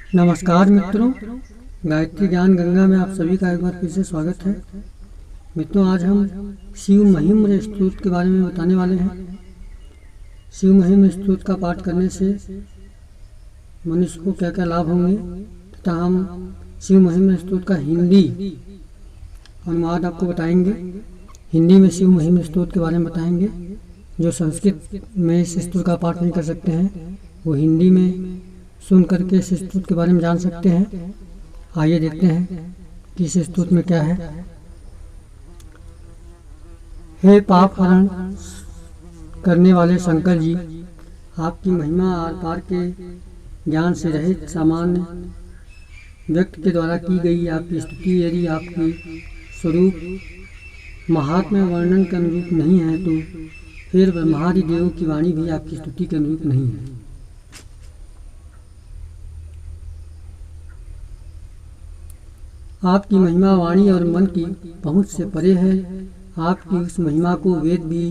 नमस्कार मित्रों, गायत्री ज्ञान गंगा में आप सभी का एक बार फिर से स्वागत है। मित्रों, आज हम शिव महिम्न स्तोत्र के बारे में बताने वाले हैं। शिव महिम्न स्तोत्र का पाठ करने से मनुष्य को क्या क्या लाभ होंगे तथा हम शिव महिम्न स्तोत्र का हिंदी अनुवाद आपको बताएंगे। हिंदी में शिव महिम्न स्तोत्र के बारे में बताएंगे। जो संस्कृत में इस स्तोत्र का पाठ नहीं कर सकते हैं वो हिंदी में सुन करके इस स्तोत्र के बारे में जान सकते हैं। आइए देखते हैं कि इस स्तोत्र में क्या है। हे पाप हरण करने वाले शंकर जी, आपकी महिमा आर पार के ज्ञान से रहित सामान्य व्यक्ति के द्वारा की गई आपकी स्तुति यदि आपकी स्वरूप महात्म्य वर्णन के अनुरूप नहीं है तो फिर ब्रह्मादि देवों की वाणी भी आपकी स्तुति के अनुरूप नहीं है। आपकी महिमा वाणी और मन की पहुंच से परे है। आपकी उस महिमा को वेद भी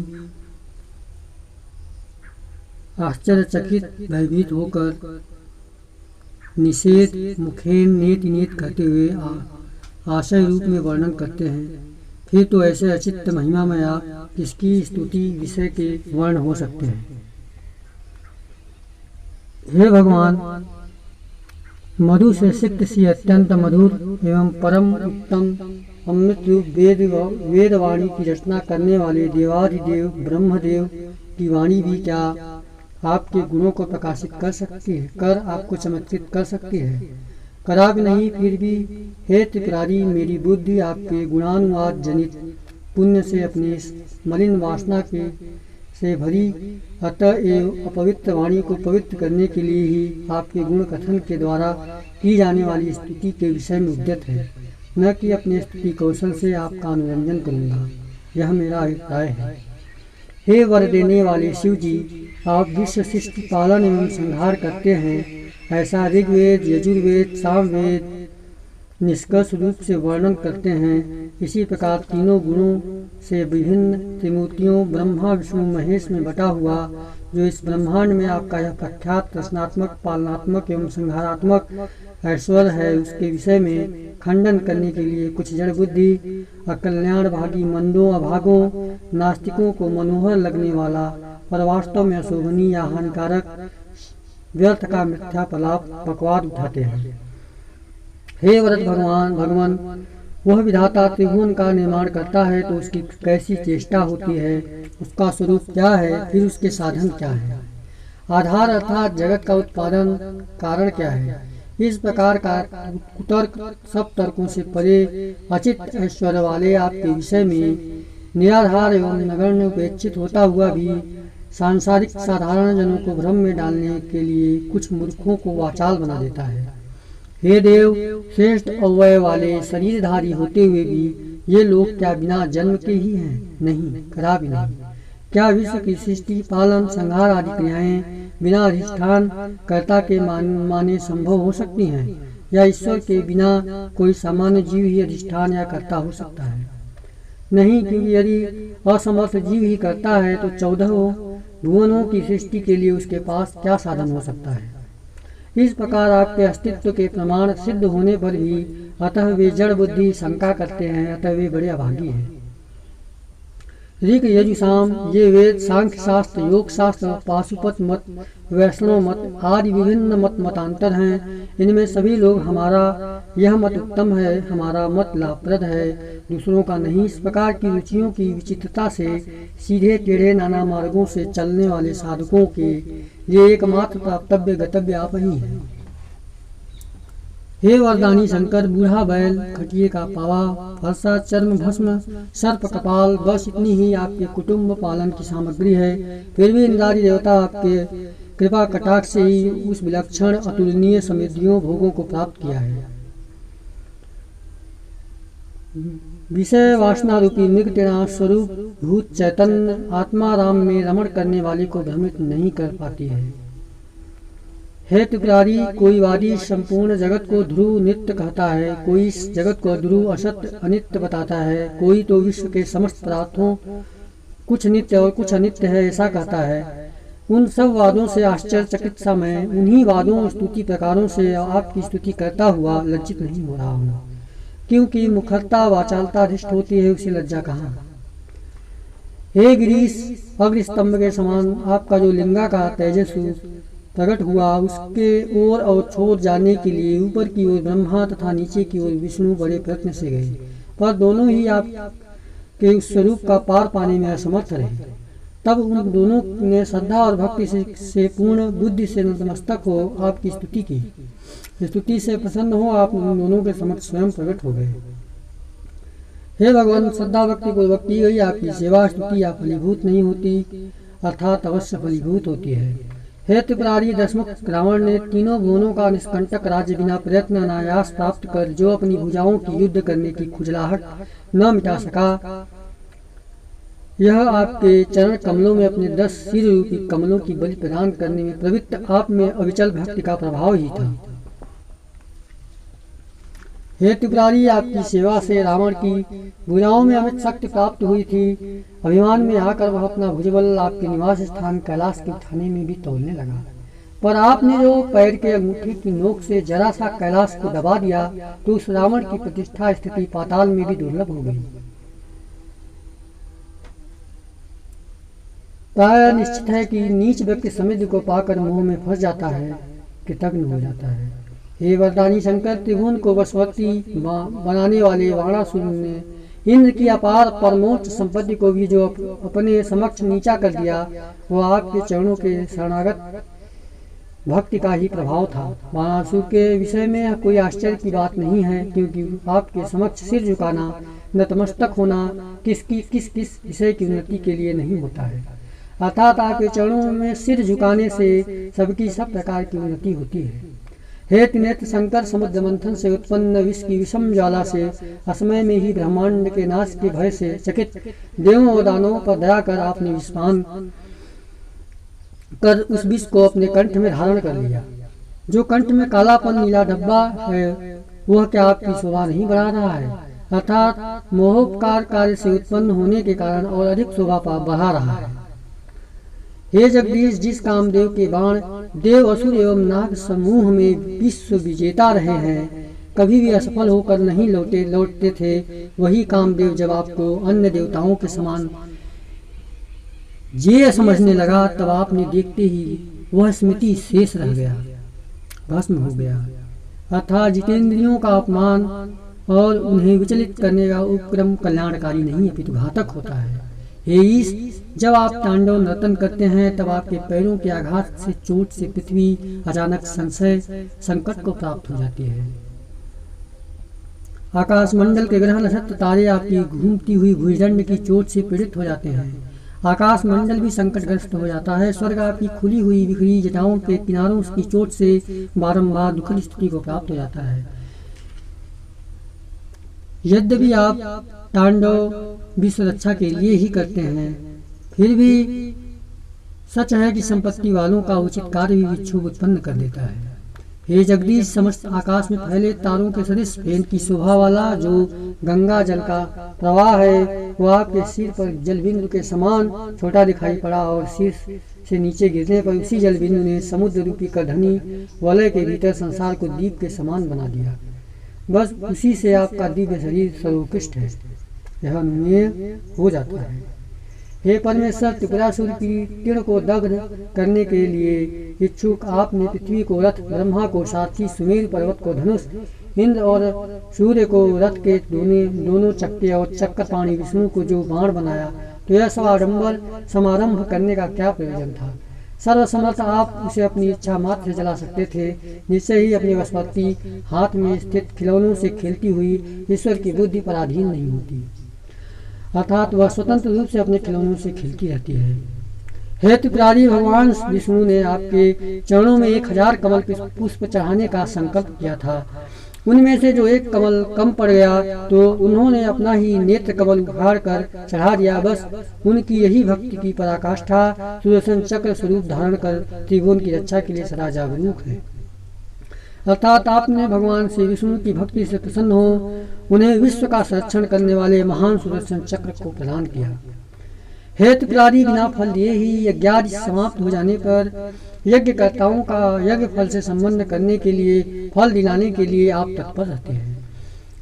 आश्चर्यचकित भयभीत होकर निषेध मुखेन नेत नेत कहते हुए आशय रूप में वर्णन करते हैं। फिर तो ऐसे अचित्त महिमा में आप किसकी स्तुति विषय के वर्ण हो सकते हैं। हे भगवान, मधु से सिक्त सी अत्यंत मधुर एवं परम उत्तम अमृत रूप वेदवाणी की रचना करने वाले देवाधिदेव ब्रह्मदेव की वाणी भी क्या आपके गुणों को प्रकाशित कर सकती है, कर आपको चमत्कृत कर सकती है। करा भी नहीं फिर भी हे त्रिपुरारी, मेरी बुद्धि आपके गुणानुवाद जनित पुण्य से अपने मलिन वासना के से भरी, अतः एवं अपवित्र वाणी को पवित्र करने के लिए ही आपके गुण कथन के द्वारा की जाने वाली स्तुति के विषय में उद्यत है, न कि अपने स्तुति कौशल से आपका अनुरंजन करूँगा। यह मेरा अभिप्राय है। हे वर देने वाले शिव जी, आप विश्व सृष्टि पालन एवं संहार करते हैं, ऐसा ऋग्वेद यजुर्वेद सामवेद निष्कर्ष रूप से वर्णन करते हैं। इसी प्रकार तीनों गुणों से विभिन्न त्रिमूर्तियों ब्रह्मा विष्णु महेश में बटा हुआ जो इस ब्रह्मांड में आपका यह प्रख्यात रचनात्मक पालनात्मक एवं संहारात्मक ऐश्वर्य है, उसके विषय में खंडन करने के लिए कुछ जड़ बुद्धि अकल्याण भागी मंदों अभागों नास्तिकों को मनोहर लगने वाला पर वास्तव में अशोभनीय या हानिकारक व्यर्थ का मिथ्या पकवाद उठाते हैं। हे व्रत भगवान, वह विधाता त्रिभुवन का निर्माण करता है तो उसकी कैसी चेष्टा होती है, उसका स्वरूप क्या है, फिर उसके साधन क्या है, आधार अर्थात जगत का उत्पादन कारण क्या है। इस प्रकार का कुतर्क सब तर्कों से परे अचित ऐश्वर्य वाले आपके विषय में निराधार एवं नगण्य उपेक्षित होता हुआ भी सांसारिक साधारण जनों को भ्रम में डालने के लिए कुछ मूर्खों को वाचाल बना देता है। हे देव, श्रेष्ठ अव्यय वाले शरीरधारी होते हुए भी ये लोग क्या बिना जन्म के ही हैं? नहीं, कदा भी नहीं। क्या विश्व की सृष्टि पालन संहार आदि क्रियाएं बिना अधिष्ठान कर्ता के माने संभव हो सकती हैं, या ईश्वर के बिना कोई सामान्य जीव ही अधिष्ठान या कर्ता हो सकता है? नहीं, क्योंकि यदि असमर्थ जीव ही करता है तो 14 भुवनों की सृष्टि के लिए उसके पास क्या साधन हो सकता है। इस प्रकार आपके अस्तित्व के प्रमाण सिद्ध होने पर भी अतः वे जड़ बुद्धि शंका करते हैं, अतः वे बड़े अभागी हैं। ऋग यजुसाम ये वेद सांख्य शास्त्र योग शास्त्र पाशुपत मत वैष्णव मत आदि विभिन्न मतांतर हैं। इनमें सभी लोग हमारा यह मत उत्तम है, हमारा मत लाभप्रद है, दूसरों का नहीं। इस प्रकार की रुचियों की विचित्रता से सीधे टेढ़े नाना मार्गों से चलने वाले साधकों के लिए एकमात्र प्राप्तव्य गतव्य आप ही है। हे वरदानी शंकर, बूढ़ा बैल खटिए का पावा फरसा चर्म भस्म सर्प कपाल, बस इतनी ही आपके कुटुंब पालन की सामग्री है। फिर भी निरारी देवता आपके कृपा कटाक्ष से ही उस विलक्षण अतुलनीय समृद्धियों भोगों को प्राप्त किया है। विषय वासना रूपी मृगतृणा स्वरूप भूत चैतन्य आत्मा राम में रमण करने वाले को भ्रमित नहीं कर पाती है। हे त्रिपुरारी, कोई वादी संपूर्ण जगत को ध्रुव नित्य कहता है, कोई इस जगत को ध्रुव असत्य अनित्य बताता है, कोई तो विश्व के समस्त पदार्थों कुछ नित्य और कुछ अनित्य है ऐसा कहता है। उन सब वादों से आश्चर्यचकित सा मैं उन्हीं वादों स्तुति प्रकारों से आपकी स्तुति करता हुआ लज्जित नहीं हो रहा हूँ, क्योंकि मुखरता वाचालता अधिष्ठ होती है, उसे लज्जा कहाँ। हे गिरीश, अग्निस्तंभ के समान आपका जो लिंगाकार तेजस्वी प्रकट हुआ, उसके ओर और छोर जाने के लिए ऊपर की ओर ब्रह्मा तथा नीचे की ओर विष्णु बड़े प्रयत्न से गए, पर दोनों ही आप के उस स्वरूप का पार पाने में असमर्थ रहे। तब उन दोनों ने श्रद्धा और भक्ति से पूर्ण बुद्धि से नतमस्तक हो आपकी स्तुति की। स्तुति से प्रसन्न हो आप उन दोनों के समक्ष स्वयं प्रकट हो गए। हे भगवान, श्रद्धा भक्ति पूर्वक की गई आपकी सेवा स्तुति या फलीभूत नहीं होती, अर्थात अवश्य फलीभूत होती है। हे त्रिपुरारी दशमुख रावण ने तीनों भुवनों का निष्कंटक राज्य बिना प्रयत्न अनायास प्राप्त कर जो अपनी भुजाओं की युद्ध करने की खुजलाहट न मिटा सका, यह आपके चरण कमलों में अपने 10 सिर रूपी कमलों की बलि प्रदान करने में प्रवृत्त आप में अविचल भक्ति का प्रभाव ही था। हे त्रिपुरारी, आपकी सेवा से रावण की भुजाओं में अमित शक्ति प्राप्त हुई थी। अभिमान में आकर वह अपना भुजबल आपके निवास स्थान कैलाश के उठाने में भी तोलने लगा, पर आपने जो पैर के अंगूठे की नोक से जरा सा कैलाश को दबा दिया, तो उस रावण की प्रतिष्ठा स्थिति पाताल में भी दुर्लभ हो गई। प्राय निश्चित है कि नीच व्यक्ति समुद्र को पाकर मोह में फंस जाता है, कृतघ्न हो जाता है। हे वरदानी शंकर, त्रिभुवन को वशवर्ती बनाने वाले वाणासुर ने इंद्र की अपार परमोच्च संपत्ति को भी जो अपने समक्ष नीचा कर दिया, वो आपके चरणों के शरणागत भक्ति का ही प्रभाव था। वाणासुर के विषय में कोई आश्चर्य की बात नहीं है, क्योंकि आपके समक्ष सिर झुकाना, नतमस्तक होना किस विषय की उन्नति के लिए नहीं होता है, अर्थात आपके चरणों में सिर झुकाने से सबकी सब प्रकार की उन्नति होती है। हे त्रिनेत्र शंकर, समुद्र मंथन से उत्पन्न विष की विषम ज्वाला से असमय में ही ब्रह्मांड के नाश के भय से चकित देवों और दानवों पर दया कर आपने विषपान कर उस विष को अपने कंठ में धारण कर लिया। जो कंठ में कालापन नीला डब्बा है, वह क्या आपकी शोभा नहीं बढ़ा रहा है, अर्थात मोहोपकार कार्य से उत्पन्न होने के कारण और अधिक शोभा बढ़ा रहा है। हे जगदीश, जिस कामदेव के बाण देव असुर एवं नाग समूह में विश्व विजेता रहे हैं, कभी भी असफल होकर नहीं लौटते थे, वही कामदेव जब आपको अन्य देवताओं के समान जे समझने लगा, तब आपने देखते ही वह स्मृति शेष रह गया, भस्म हो गया। अर्थात जितेंद्रियों का अपमान और उन्हें विचलित करने का उपक्रम कल्याणकारी नहीं अपितु घातक होता है। हे ईश, जब आप तांडव नर्तन करते हैं, तब आपके पैरों के आघात से चोट से पृथ्वी अचानक संशय संकट को प्राप्त हो जाती है। आकाश मंडल के ग्रह नक्षत्र तारे आपकी घूमती हुई भुजदंड की चोट से पीड़ित हो जाते हैं। आकाश मंडल भी संकटग्रस्त हो जाता है। स्वर्ग आपकी खुली हुई बिखरी जटाओं के किनारों की चोट से बारंबार दुखद स्थिति को प्राप्त हो जाता है। यद्यपि आप तांडव विश्व रक्षा के लिए ही करते हैं, फिर भी सच है कि संपत्ति वालों का उचित कार्य भी विक्षोभ उत्पन्न कर देता है। हे जगदीश, समस्त आकाश में फैले तारों के सदृश फेन की शोभा वाला जो गंगा जल का प्रवाह है, वो आपके सिर पर जल बिंदु के समान छोटा दिखाई पड़ा और सिर से नीचे गिरने पर उसी जल बिंदु ने समुद्र रूपी करधनी वलय के भीतर संसार को दीप के समान बना दिया। बस उसी से आपका दिव्य शरीर सर्वोत्कृष्ट है, यह अनुमेय हो जाता है। हे परमेश्वर, त्रिपुरासुर की तीर्ण को दग्ध करने के लिए इच्छुक आपने पृथ्वी को रथ, ब्रह्मा को सारथी, सुमेर पर्वत को धनुष, इंद्र और सूर्य को रथ के दोनों चक्के और चक्रपाणी विष्णु को जो बाण बनाया, तो यह सब आडंबर समारंभ करने का क्या प्रयोजन था। सर्वसमर्थ आप उसे अपनी इच्छा मात्र से चला सकते थे। निश्चय ही अपनी वसपत्ति हाथ में स्थित खिलौनों से खेलती हुई ईश्वर की बुद्धि पर अधीन नहीं होती, अर्थात वह स्वतंत्र रूप से अपने खिलौनों से खेलती रहती है। हे त्रिपुरारी, भगवान विष्णु ने आपके चरणों में 1000 कमल पुष्प चढ़ाने का संकल्प किया था। उनमें से जो एक कमल कम पड़ गया, तो उन्होंने अपना ही नेत्र कमल उखाड़ कर चढ़ा दिया। बस उनकी यही भक्ति की पराकाष्ठा सुदर्शन चक्र स्वरूप धारण कर त्रिभुवन की रक्षा के लिए सदा जागरूक है। अर्थात आपने भगवान श्री विष्णु की भक्ति से प्रसन्न हो उन्हें विश्व का संरक्षण करने वाले महान सुदर्शन चक्र को प्रदान किया। हे त्रिपुरारी, बिना फल दिए ही यज्ञादि समाप्त हो जाने पर यज्ञकर्ताओं का यज्ञ फल से संबंध करने के लिए, फल दिलाने के लिए आप तत्पर रहते हैं।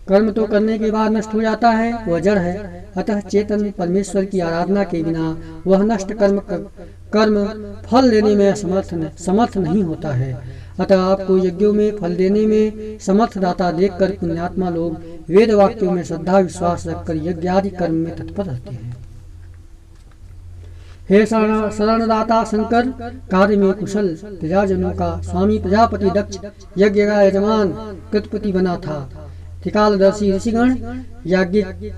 कर्म तो करने के बाद नष्ट हो जाता है, वह जड़ है। अतः चेतन परमेश्वर की आराधना के बिना वह नष्ट कर्म फल देने में समर्थ नहीं होता है। अतः आपको यज्ञों में फल देने में समर्थ दाता देखकर पुण्यात्मा लोग वेद वाक्यों में श्रद्धा विश्वास रखकर यज्ञ आदि कर्म में तत्पर रहते हैं। हे शरणदाता शंकर, कार्य में कुशल प्रजाजनों का स्वामी प्रजापति दक्ष यज्ञ का यजमान कृतपति बना था। त्रिकालदर्शी ऋषिगण याज्ञिक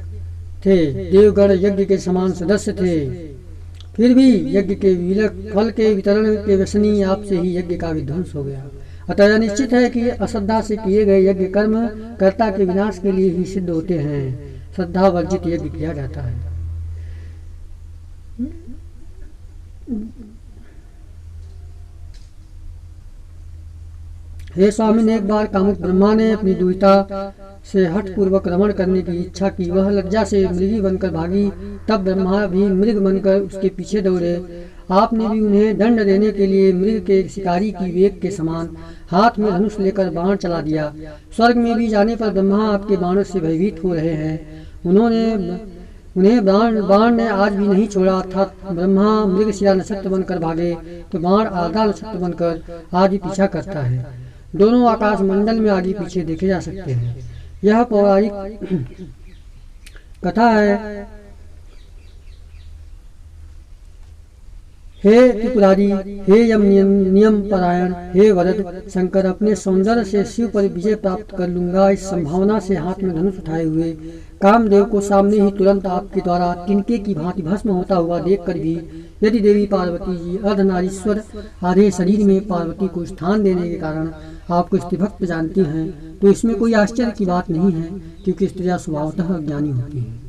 थे, देवगण यज्ञ के समान सदस्य थे। फिर भी यज्ञ के फल के वितरण के व्यसनी आपसे ही यज्ञ का विध्वंस हो गया। अतः निश्चित है कि अश्रद्धा से किए गए यज्ञ कर्म कर्ता के विनाश के लिए ही सिद्ध होते हैं। श्रद्धा वर्जित यज्ञ किया जाता है। हे स्वामी ने एक बार कामुक ब्रह्मा ने अपनी दुहिता से हठ पूर्वक रमण करने की इच्छा की। वह लज्जा से मृगी बनकर भागी। तब ब्रह्मा भी मृग बनकर उसके पीछे दौड़े। आपने भी उन्हें दंड देने के लिए मृग के शिकारी की वेग के समान हाथ में धनुष लेकर बाण चला दिया। स्वर्ग में भी जाने पर ब्रह्मा आपके बाणों से भयभीत हो रहे हैं। उन्हें बाण ने आज भी नहीं छोड़ा। अर्थात ब्रह्मा मृग शिरा नक्षत्र बनकर भागे तो बाण आधा नक्षत्र बनकर आज भी पीछा करता है। दोनों आकाश मंडल में आगे पीछे देखे जा सकते हैं। यह पौराणिक कथा है। हे त्रिपुरारी, हे यम नियम परायण, हे वरद शंकर, अपने सौंदर्य से शिव पर विजय प्राप्त कर लूंगा। इस संभावना से हाथ में धनुष उठाए हुए कामदेव को सामने ही तुरंत आपके द्वारा तिनके की भांति भस्म होता हुआ देखकर भी यदि देवी पार्वती जी अर्धनारीश्वर आधे शरीर में पार्वती को स्थान देने के कारण आपको स्त्रीभक्त जानती हैं, तो इसमें कोई आश्चर्य की बात नहीं है, क्योंकि स्त्रियां स्वभावतः अज्ञानी होती हैं।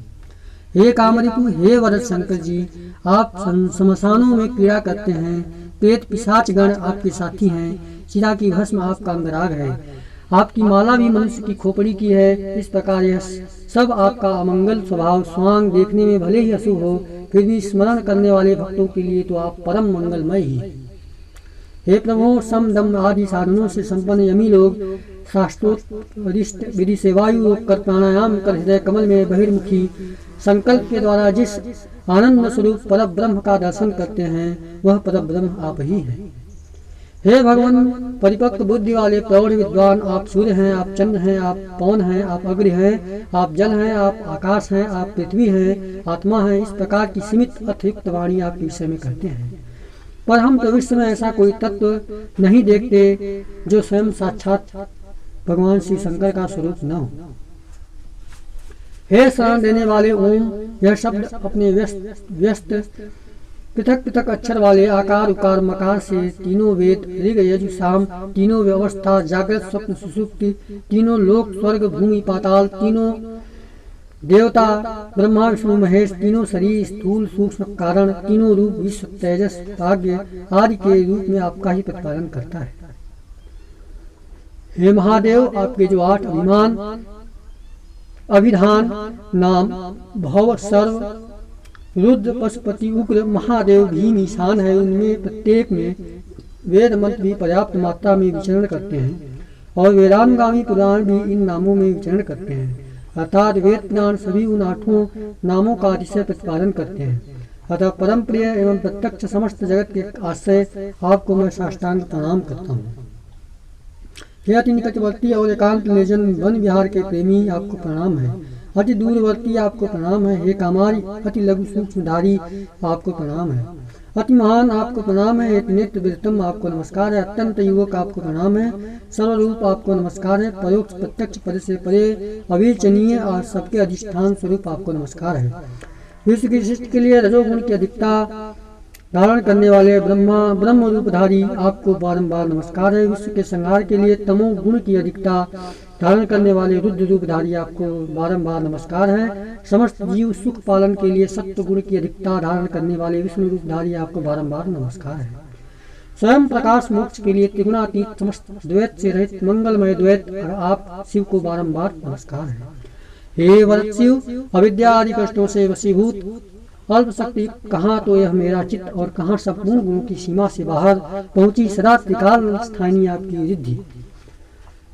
हे कामरिपु, हे वरद शंकर जी, आप शमशानों में क्रीड़ा करते हैं। प्रेत पिशाच गण आपके साथी हैं। चिरा की भस्म आपका अंगराग है। आपकी माला भी मनुष्य की खोपड़ी की है। इस प्रकार यह सब आपका अमंगल स्वभाव स्वांग देखने में भले ही अशुभ हो, फिर भी स्मरण करने वाले भक्तों के लिए तो आप परम मंगलमय ही। हे प्रभु, सम दम आदि साधनों से संपन्न यमी लोग शास्त्रोक्त विधि से वायु रोक कर प्राणायाम कर हृदय कमल में बहिर्मुखी संकल्प के द्वारा जिस आनंद स्वरूप पर ब्रह्म का दर्शन करते हैं, वह पर ब्रह्म आप ही हैं। हे भगवान, परिपक्व बुद्धि वाले प्रौढ़ विद्वान, आप सूर्य हैं, आप चंद्र हैं, आप पवन हैं, आप अग्नि हैं, आप जल हैं, आप आकाश हैं, आप पृथ्वी हैं, आत्मा हैं। इस प्रकार की सीमित अतिरिक्त वाणी आपके विषय में करते हैं। पर हम तो विश्व में ऐसा कोई तत्व नहीं देखते जो स्वयं साक्षात भगवान श्री शंकर का स्वरूप न हो। हे शरण देने वाले ओम, यह शब्द अपने व्यस्त पृथक पृथक अक्षर वाले आकार उकार मकार से तीनों वेद ऋग यजु साम, तीनों व्यवस्था जागृत स्वप्न सुषुप्ति, तीनों लोक स्वर्ग भूमि पाताल, तीनों देवता ब्रह्मा विष्णु महेश, तीनों शरीर स्थूल सूक्ष्म कारण, तीनों रूप विश्व तेजस भाग्य आदि के रूप में आपका ही प्रतिपादन करता है। हे महादेव, आपके जो 8 अभिमान अभिधान नाम भव सर्व रुद्र पशुपति उग्र महादेव भीम ईशान है, उनमें प्रत्येक में वेद मंत्र भी पर्याप्त मात्रा में विचरण करते हैं और वेदांगामी पुराण भी इन नामों में विचरण करते हैं। अर्थात वेद पुराण सभी उन 8 नामों का अतिशय प्रतिपादन करते हैं। अतः परम प्रिय एवं प्रत्यक्ष समस्त जगत के आश्रय आपको मैं साष्टांग प्रणाम करता हूँ। हे अति निकटवर्ती और एकांत निर्जन वन विहार के प्रेमी, आपको प्रणाम है। अति दूरवर्ती आपको प्रणाम है। हे कामारी, अति लघु सूक्ष्मधारी, आपको प्रणाम है। अति महान आपको प्रणाम है। एक नेत्र विरतम आपको नमस्कार है। अत्यंत युवक आपको प्रणाम है। सर्वरूप आपको नमस्कार है। परोक्ष प्रत्यक्ष पद से परे अविचनीय और सबके अधिष्ठान स्वरूप आपको नमस्कार है। विश्व की सृष्टि के लिए रजोगुण की अधिकता धारण करने वाले ब्रह्म रूपधारी, आपको बारंबार नमस्कार है। विश्व के संहार के लिए तमो गुण की अधिकता धारण करने वाले रुद्र रूपधारी, आपको बारंबार नमस्कार है। समस्त जीव सुख पालन के लिए सत्व गुण की अधिकता धारण करने वाले विष्णु रूपधारी, आपको बारंबार नमस्कार है। स्वयं प्रकाश मोक्ष के लिए त्रिगुणातीत समस्त द्वैत से रहित मंगलमय द्वैत, आप शिव को बारंबार नमस्कार है। हे वरद शिव, अविद्या आदि कष्टों से वशीभूत अल्प शक्ति कहाँ तो यह मेरा चित्त और कहाँ संपूर्ण गुणों की सीमा से बाहर पहुंची सदा त्रिकाल स्थानीय आपकी रिद्धि।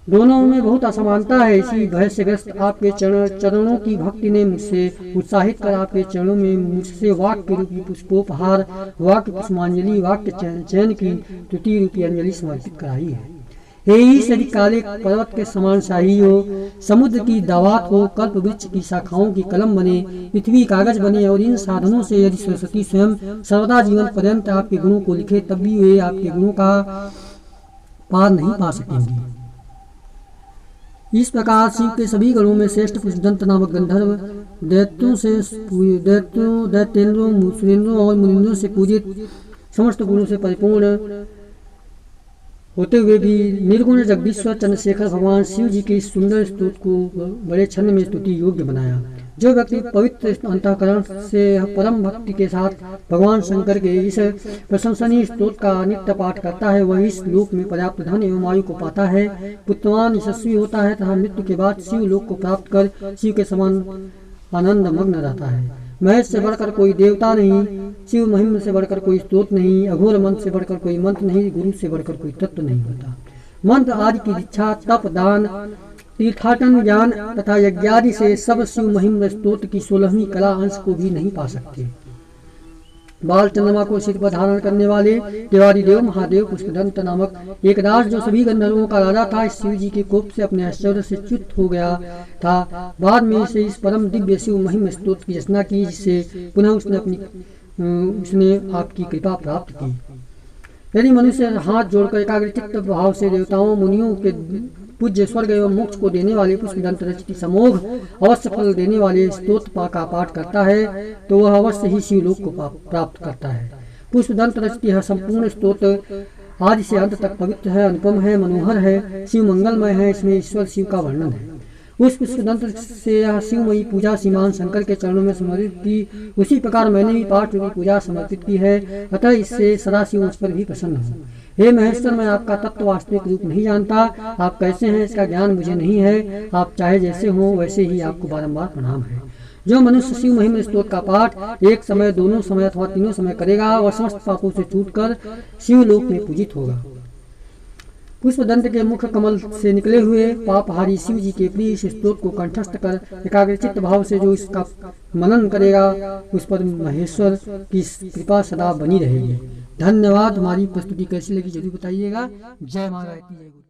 दोनों में बहुत असमानता है। इसी भय से ग्रस्त आपके चरणों की भक्ति ने मुझसे उत्साहित कर आपके चरणों में मुझसे वाक्य रूपी पुष्पोपहार, वाक्य पुष्पांजलि, वाक्य चयन की तुति रूपी अंजलि समर्पित कराई है। हे सदी काले पर्वत के समान शाही हो, समुद्र की दावात हो, कल्प वृक्ष की शाखाओं की कलम बने, पृथ्वी कागज बने और इन साधनों से यदि सरस्वती स्वयं सर्वदा जीवन पर्यंत आपके गुणों को लिखे तब भी वे आपके गुणों का पार नहीं पा सकेंगी। इस प्रकार शिव के सभी गणों में श्रेष्ठ पुष्पदंत नामक गंधर्व दैत्येंद्रों, सुरेंद्रों और मुनिंद्रों से पूजित समस्त गुणों से परिपूर्ण होते हुए भी निर्गुण जगदीश्वर चंद्रशेखर भगवान शिव जी के इस सुंदर स्तोत्र को बड़े छंद में स्तुति योग्य बनाया। जो व्यक्ति पवित्र अंतःकरण से परम भक्ति के साथ भगवान शंकर के इस प्रशंसनीय स्तोत्र का नित्य पाठ करता है वह इस लोक में पर्याप्त धन एवं आयु को पाता है, पुत्रवान यशस्वी होता है तथा मृत्यु के बाद शिव लोक को प्राप्त कर शिव के समान आनंद मग्न रहता है। महेश से बढ़कर कोई देवता नहीं, शिव महिम से बढ़कर कोई स्तोत्र नहीं, अघोर मंत्र से बढ़कर कोई मंत्र नहीं, गुरु से बढ़कर कोई तत्व नहीं होता। मंत्र आदि की दीक्षा, तप, दान, तीर्थाटन, ज्ञान तथा यज्ञादि से सब शिव महिम स्तोत्र की 16वीं कला अंश को भी नहीं पा सकते। बाल चंद्रमा को सिर पर धारण करने वाले देवारी देव महादेव पुष्पदंत नामक एक राज जो सभी गंधर्वों का राजा था, इस शिव जी के कोप से अपने ऐश्वर्य से च्युत हो गया था। बाद में इसे इस परम दिव्य शिव महिम स्तोत्र की रचना की, जिससे पुनः उसने आपकी कृपा प्राप्त की। यदि मनुष्य हाथ जोड़कर एकाग्रचित्त भाव से देवताओं मुनियों के पूज्य स्वर्ग एवं मोक्ष को देने वाले पुष्पदंत रचित समोघ अवश्य फल देने वाले स्तोत्र का पाठ करता है तो वह अवश्य ही शिवलोक को प्राप्त करता है। पुष्पदंत रचित यह संपूर्ण स्तोत्र आदि से अंत तक पवित्र है, अनुपम है, मनोहर है, शिव मंगलमय है। इसमें ईश्वर शिव का वर्णन है। उस पुष्पदंत से यह शिवमयी पूजा श्रीमान शंकर के चरणों में समर्पित की, उसी प्रकार मैंने भी पाठ रूपी पूजा समर्पित की है। अतः इससे सदा शिव मुझ पर भी प्रसन्न हो। हे महेश्वर, मैं आपका तत्व वास्तविक रूप नहीं जानता, आप कैसे हैं इसका ज्ञान मुझे नहीं है। आप चाहे जैसे हो वैसे ही आपको बारंबार प्रणाम है। जो मनुष्य शिव महिम स्तोत्र का पाठ एक समय, दोनों समय अथवा तीनों समय करेगा वह समस्त पापों से छूटकर शिवलोक में पूजित होगा। पुष्पदंत के मुख कमल से निकले हुए पापहारी शिव जी के प्रिय इस स्तोत्र को कंठस्थ कर एकाग्रचित्त भाव से जो इसका मनन करेगा उस पर महेश्वर की कृपा सदा बनी रहेगी। धन्यवाद। हमारी प्रस्तुति कैसी लगी जरूर बताइएगा। जय मां गायत्री, जय गुरु।